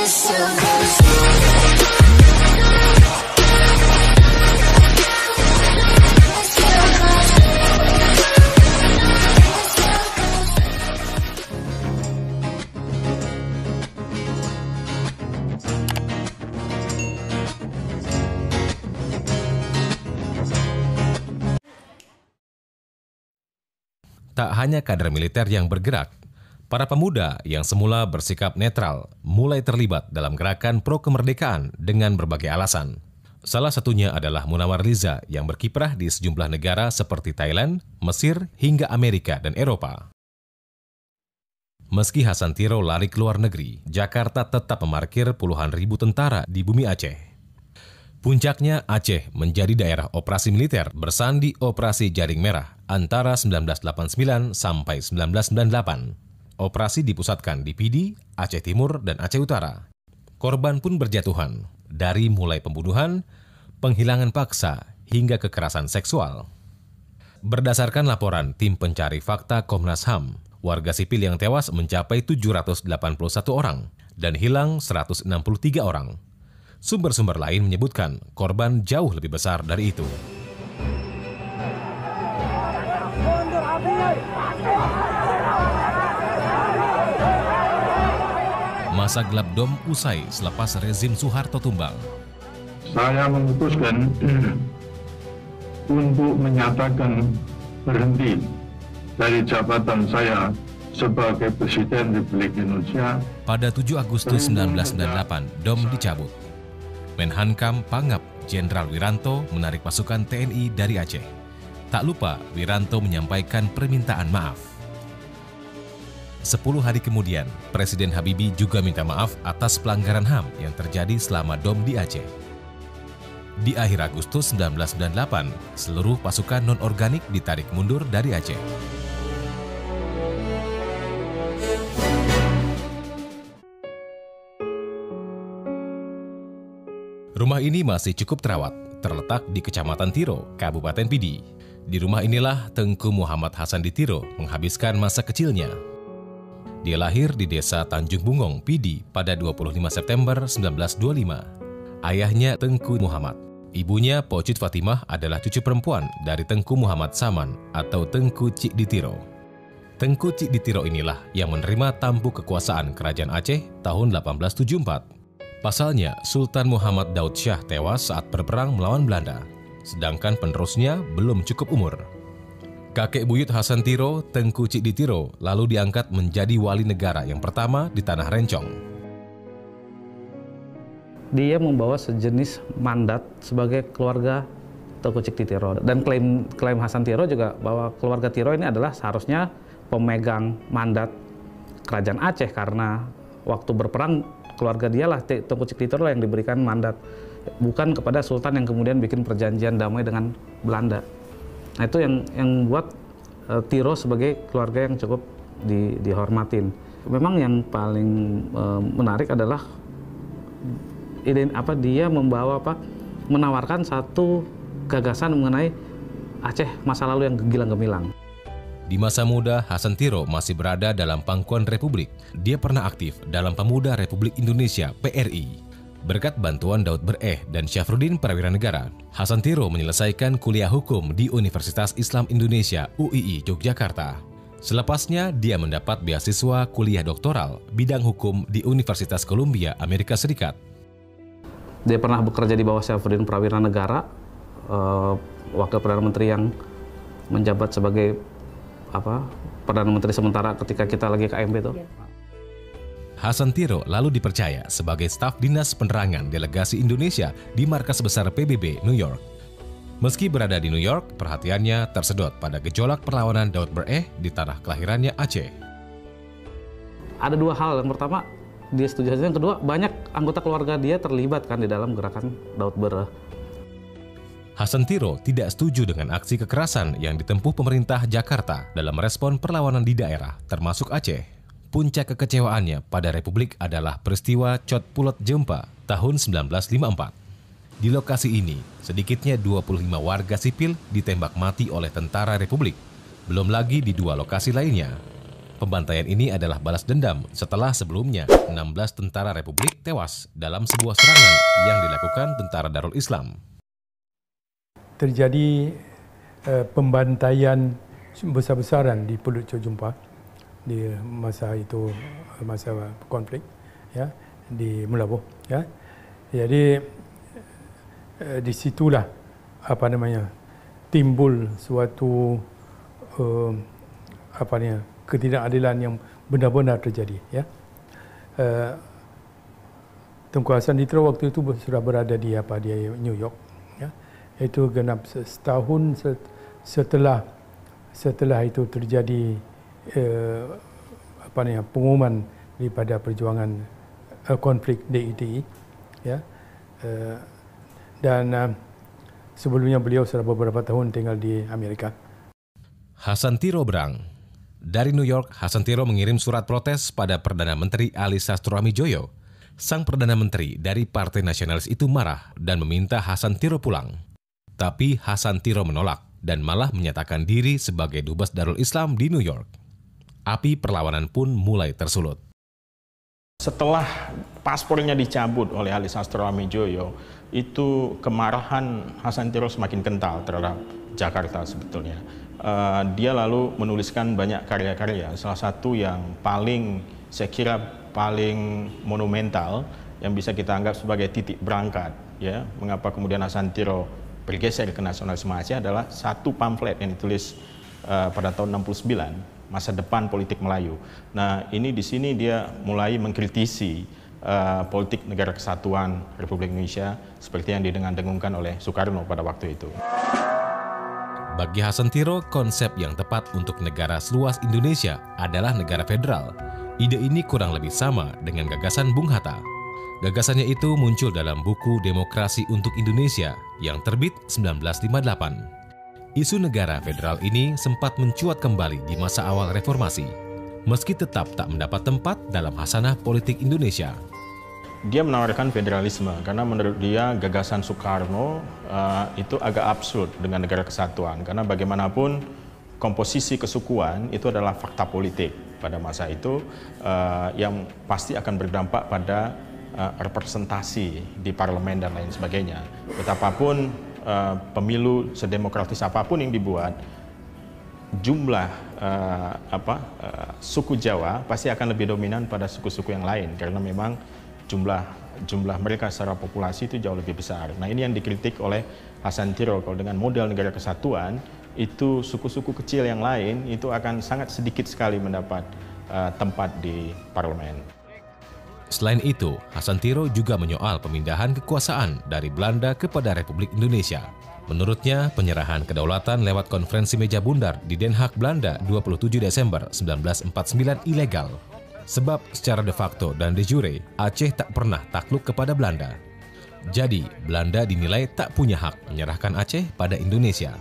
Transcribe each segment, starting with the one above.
Tak hanya kader militer yang bergerak, para pemuda yang semula bersikap netral mulai terlibat dalam gerakan pro kemerdekaan dengan berbagai alasan. Salah satunya adalah Munawar Liza yang berkiprah di sejumlah negara seperti Thailand, Mesir, hingga Amerika dan Eropa. Meski Hasan Tiro lari ke luar negeri, Jakarta tetap memarkir puluhan ribu tentara di bumi Aceh. Puncaknya, Aceh menjadi daerah operasi militer bersandi Operasi Jaring Merah antara 1989 sampai 1998. Operasi dipusatkan di Pidi, Aceh Timur, dan Aceh Utara. Korban pun berjatuhan, dari mulai pembunuhan, penghilangan paksa, hingga kekerasan seksual. Berdasarkan laporan Tim Pencari Fakta Komnas HAM, warga sipil yang tewas mencapai 781 orang dan hilang 163 orang. Sumber-sumber lain menyebutkan korban jauh lebih besar dari itu. Masa gelap DOM usai selepas rezim Soeharto tumbang. Saya memutuskan untuk menyatakan berhenti dari jabatan saya sebagai Presiden Republik Indonesia. Pada 7 Agustus 1998, DOM dicabut. Menhankam Pangap Jenderal Wiranto menarik pasukan TNI dari Aceh. Tak lupa, Wiranto menyampaikan permintaan maaf. 10 hari kemudian, Presiden Habibie juga minta maaf atas pelanggaran HAM yang terjadi selama DOM di Aceh. Di akhir Agustus 1998, seluruh pasukan non-organik ditarik mundur dari Aceh. Rumah ini masih cukup terawat, terletak di Kecamatan Tiro, Kabupaten Pidi. Di rumah inilah Tengku Muhammad Hasan di Tiro menghabiskan masa kecilnya. Dia lahir di desa Tanjung Bungong, Pidi pada 25 September 1925. Ayahnya Tengku Muhammad. Ibunya Pocit Fatimah adalah cucu perempuan dari Tengku Muhammad Saman atau Tengku Cik di Tiro. Tengku Cik di Tiro inilah yang menerima tampuk kekuasaan Kerajaan Aceh tahun 1874. Pasalnya, Sultan Muhammad Daud Shah tewas saat berperang melawan Belanda, sedangkan penerusnya belum cukup umur. Kakek buyut Hasan Tiro, Tengku Cik di Tiro, lalu diangkat menjadi wali negara yang pertama di Tanah Rencong. Dia membawa sejenis mandat sebagai keluarga Tengku Cik di Tiro. Dan klaim Hasan Tiro juga bahwa keluarga Tiro ini adalah seharusnya pemegang mandat Kerajaan Aceh, karena waktu berperang keluarga dialah Tengku Cik di Tiro yang diberikan mandat, bukan kepada Sultan yang kemudian bikin perjanjian damai dengan Belanda. Nah, itu yang buat Tiro sebagai keluarga yang cukup dihormatin. Memang yang paling menarik adalah dia menawarkan satu gagasan mengenai Aceh masa lalu yang gilang gemilang. Di masa muda, Hasan Tiro masih berada dalam pangkuan Republik. Dia pernah aktif dalam Pemuda Republik Indonesia (PRI). Berkat bantuan Daud Bereh dan Syafruddin Prawiranegara, Hasan Tiro menyelesaikan kuliah hukum di Universitas Islam Indonesia (UII) Yogyakarta. Selepasnya, dia mendapat beasiswa kuliah doktoral bidang hukum di Universitas Columbia, Amerika Serikat. Dia pernah bekerja di bawah Syafruddin Prawiranegara, wakil Perdana Menteri yang menjabat sebagai Perdana Menteri sementara ketika kita lagi KMP itu. Hasan Tiro lalu dipercaya sebagai staf Dinas Penerangan Delegasi Indonesia di markas besar PBB, New York. Meski berada di New York, perhatiannya tersedot pada gejolak perlawanan Daud Bereh di tanah kelahirannya Aceh. Ada dua hal. Yang pertama, dia setuju. Yang kedua, banyak anggota keluarga dia terlibat kan di dalam gerakan Daud Bereh. Hasan Tiro tidak setuju dengan aksi kekerasan yang ditempuh pemerintah Jakarta dalam respon perlawanan di daerah, termasuk Aceh. Puncak kekecewaannya pada Republik adalah peristiwa Cot Pulot Jempa tahun 1954. Di lokasi ini, sedikitnya 25 warga sipil ditembak mati oleh tentara Republik, belum lagi di 2 lokasi lainnya. Pembantaian ini adalah balas dendam setelah sebelumnya 16 tentara Republik tewas dalam sebuah serangan yang dilakukan tentara Darul Islam. Terjadi pembantaian besar-besaran di Pulut Jumpa di masa itu, masa konflik, ya, di Melabuh, ya. Jadi disitulah timbul suatu ketidakadilan yang benar-benar terjadi, ya. Tengku Hasan Ditiro waktu itu sudah berada di New York, ya. Itu genap setahun setelah itu terjadi pengumuman daripada perjuangan konflik DITI, ya. Dan sebelumnya beliau sudah beberapa tahun tinggal di Amerika. Hasan Tiro berang. Dari New York, Hasan Tiro mengirim surat protes pada Perdana Menteri Ali Sastroamidjojo. Sang Perdana Menteri dari Partai Nasionalis itu marah dan meminta Hasan Tiro pulang. Tapi Hasan Tiro menolak dan malah menyatakan diri sebagai dubes Darul Islam di New York. Api perlawanan pun mulai tersulut. Setelah paspornya dicabut oleh Ali Sastroamidjojo, itu kemarahan Hasan Tiro semakin kental terhadap Jakarta sebetulnya. Dia lalu menuliskan banyak karya-karya. Salah satu yang saya kira paling monumental yang bisa kita anggap sebagai titik berangkat, ya, mengapa kemudian Hasan Tiro bergeser ke nasionalisme Aceh adalah satu pamflet yang ditulis pada tahun 69, Masa Depan Politik Melayu. Nah, di sini dia mulai mengkritisi politik negara kesatuan Republik Indonesia seperti yang didengung-dengungkan oleh Soekarno pada waktu itu. Bagi Hasan Tiro, konsep yang tepat untuk negara seluas Indonesia adalah negara federal. Ide ini kurang lebih sama dengan gagasan Bung Hatta. Gagasannya itu muncul dalam buku Demokrasi untuk Indonesia yang terbit 1958. Isu negara federal ini sempat mencuat kembali di masa awal reformasi, meski tetap tak mendapat tempat dalam hasanah politik Indonesia. Dia menawarkan federalisme karena menurut dia gagasan Soekarno itu agak absurd dengan negara kesatuan, karena bagaimanapun komposisi kesukuan itu adalah fakta politik pada masa itu yang pasti akan berdampak pada representasi di parlemen dan lain sebagainya. Betapapun pemilu sedemokratis apapun yang dibuat, jumlah suku Jawa pasti akan lebih dominan pada suku-suku yang lain karena memang jumlah mereka secara populasi itu jauh lebih besar. Nah, ini yang dikritik oleh Hasan Tiro. Kalau dengan model negara kesatuan, itu suku-suku kecil yang lain itu akan sangat sedikit sekali mendapat tempat di parlemen. Selain itu, Hasan Tiro juga menyoal pemindahan kekuasaan dari Belanda kepada Republik Indonesia. Menurutnya, penyerahan kedaulatan lewat konferensi meja bundar di Den Haag, Belanda 27 Desember 1949 ilegal. Sebab secara de facto dan de jure, Aceh tak pernah takluk kepada Belanda. Jadi, Belanda dinilai tak punya hak menyerahkan Aceh pada Indonesia.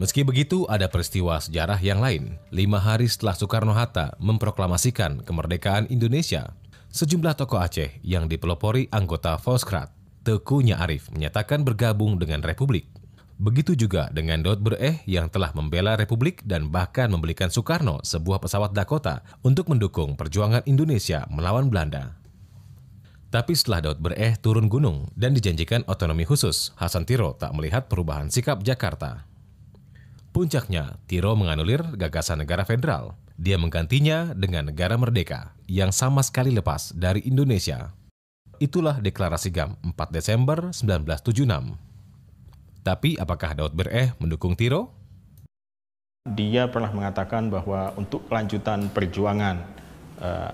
Meski begitu, ada peristiwa sejarah yang lain. 5 hari setelah Soekarno-Hatta memproklamasikan kemerdekaan Indonesia, sejumlah tokoh Aceh yang dipelopori anggota Volksraad, Teuku Nya Arif, menyatakan bergabung dengan Republik. Begitu juga dengan Daud Bereh yang telah membela Republik dan bahkan membelikan Soekarno sebuah pesawat Dakota untuk mendukung perjuangan Indonesia melawan Belanda. Tapi setelah Daud Bereh turun gunung dan dijanjikan otonomi khusus, Hasan Tiro tak melihat perubahan sikap Jakarta. Puncaknya, Tiro menganulir gagasan negara federal. Dia menggantinya dengan negara merdeka yang sama sekali lepas dari Indonesia. Itulah Deklarasi GAM 4 Desember 1976. Tapi apakah Daud Bereh mendukung Tiro? Dia pernah mengatakan bahwa untuk kelanjutan perjuangan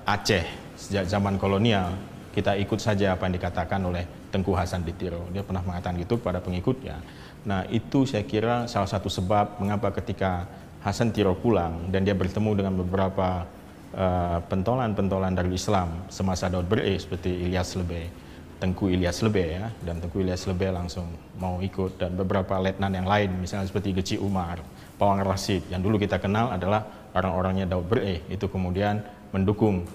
Aceh sejak zaman kolonial, kita ikut saja apa yang dikatakan oleh Tengku Hasan Ditiro. Dia pernah mengatakan gitu kepada pengikutnya. Nah, itu saya kira salah satu sebab mengapa ketika Hasan Tiro pulang dan dia bertemu dengan beberapa pentolan-pentolan dari Islam semasa Daud Bereh seperti Ilyas Lebeh, Tengku Ilyas Lebeh, ya, dan Tengku Ilyas Lebeh langsung mau ikut, dan beberapa letnan yang lain misalnya seperti Geci Umar, Pawang Rasid yang dulu kita kenal adalah orang-orangnya Daud Bereh, itu kemudian mendukung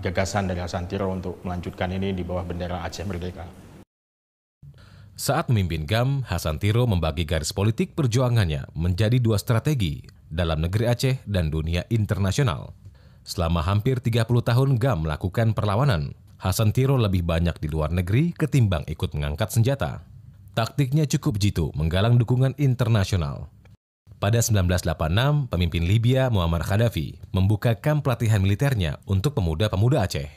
gagasan dari Hasan Tiro untuk melanjutkan ini di bawah bendera Aceh Merdeka. Saat memimpin GAM, Hasan Tiro membagi garis politik perjuangannya menjadi 2 strategi dalam negeri Aceh dan dunia internasional. Selama hampir 30 tahun GAM melakukan perlawanan, Hasan Tiro lebih banyak di luar negeri ketimbang ikut mengangkat senjata. Taktiknya cukup jitu menggalang dukungan internasional. Pada 1986, pemimpin Libya Muammar Gaddafi membuka kamp pelatihan militernya untuk pemuda-pemuda Aceh.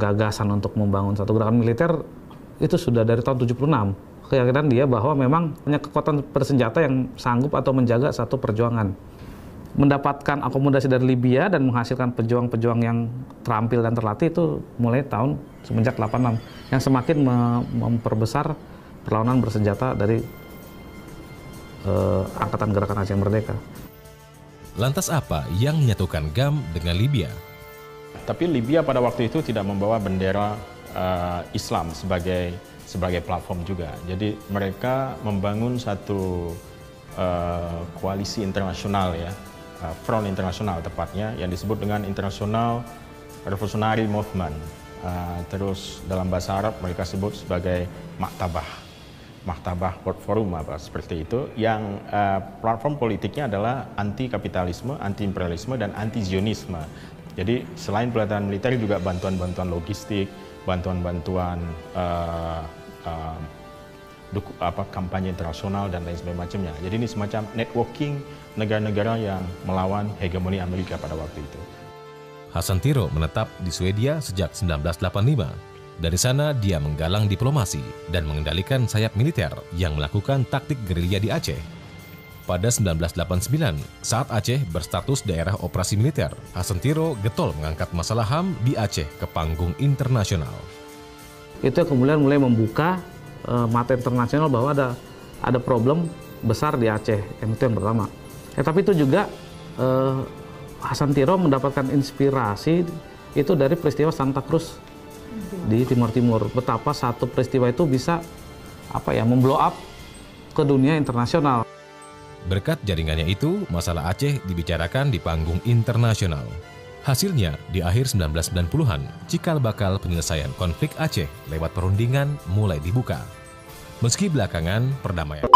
Gagasan untuk membangun satu gerakan militer itu sudah dari tahun 76. Keyakinan dia bahwa memang hanya kekuatan bersenjata yang sanggup atau menjaga satu perjuangan. Mendapatkan akomodasi dari Libya dan menghasilkan pejuang-pejuang yang terampil dan terlatih itu mulai tahun semenjak 86, yang semakin memperbesar perlawanan bersenjata dari Angkatan Gerakan Aceh Merdeka. Lantas apa yang menyatukan GAM dengan Libya? Tapi Libya pada waktu itu tidak membawa bendera Islam sebagai platform juga. Jadi mereka membangun satu koalisi internasional ya, front internasional tepatnya, yang disebut dengan International Revolutionary Movement. Terus dalam bahasa Arab mereka sebut sebagai Maktabah World Forum seperti itu, yang platform politiknya adalah anti kapitalisme, anti imperialisme, dan anti Zionisme. Jadi selain pelatihan militer juga bantuan-bantuan logistik, bantuan-bantuan kampanye internasional dan lain sebagainya. Jadi ini semacam networking negara-negara yang melawan hegemoni Amerika pada waktu itu. Hasan Tiro menetap di Swedia sejak 1985. Dari sana dia menggalang diplomasi dan mengendalikan sayap militer yang melakukan taktik gerilya di Aceh. Pada 1989, saat Aceh berstatus daerah operasi militer, Hasan Tiro getol mengangkat masalah HAM di Aceh ke panggung internasional. Itu kemudian mulai membuka mata internasional bahwa ada problem besar di Aceh, yang itu yang pertama. Tapi itu juga Hasan Tiro mendapatkan inspirasi itu dari peristiwa Santa Cruz di Timur Timur. Betapa satu peristiwa itu bisa memblow up ke dunia internasional. Berkat jaringannya itu, masalah Aceh dibicarakan di panggung internasional. Hasilnya, di akhir 1990-an, cikal bakal penyelesaian konflik Aceh lewat perundingan mulai dibuka. Meski belakangan perdamaian